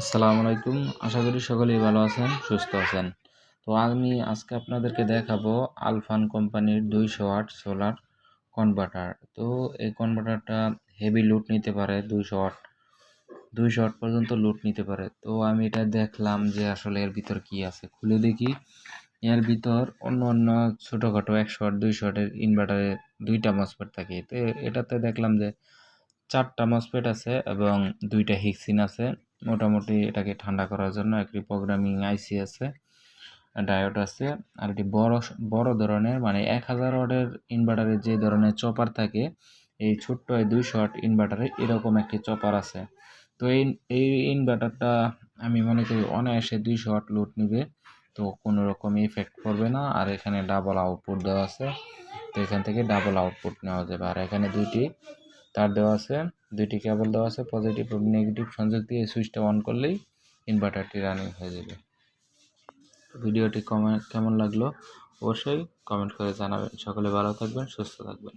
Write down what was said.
আসসালামু আলাইকুম। আশা করি সকলেই ভালো আছেন, সুস্থ আছেন। তো আমি আজকে আপনাদেরকে দেখাবো আলফান কোম্পানির 200 ওয়াট সোলার কনভার্টার। তো এই কনভার্টারটা হেভি লোড নিতে পারে, 200 ওয়াট পর্যন্ত লোড নিতে পারে। তো আমি এটা দেখলাম যে আসলে এর ভিতর কি আছে, খুলে দেখি। এর ভিতর অন্য ছোটোখাটো 100 ওয়াট 200 ওয়াটের ইনভার্টারে 2টা মসফেট থাকে। তো এটাতে দেখলাম যে 4টা মসফেট আছে এবং 2টা হিক্সিন আছে। মোটামুটি এটাকে ঠান্ডা করার জন্য একটি প্রোগ্রামিং আইসি আছে, ডায়োড আছে। আর এটি বড় ধরনের, মানে 1000 ওয়াটের ইনভার্টারে যে ধরনের চপার থাকে, এই ছোট্ট 200 ওয়াট ইনভার্টারে এরকম একটি চপার আছে। তো এই ইনভার্টারটা আমি মনে করি অনায়াসে 200 ওয়াট লোড নেবে, তো কোনো রকম ইফেক্ট পড়বে না। আর এখানে ডাবল আউটপুট দেওয়া আছে, তো এখান থেকে ডাবল আউটপুট নেওয়া যাবে। আর এখানে 2টি তার দেওয়া আছে, 2টি কেবল দেওয়া আছে, পজিটিভ এবং নেগেটিভ সংযোগ দিয়ে সুইচটা অন করলেই ইনভার্টারটি রানিং হয়ে যাবে। ভিডিওটি কেমন লাগলো অবশ্যই কমেন্ট করে জানাবেন। সকলে ভালো থাকবেন, সুস্থ থাকবেন।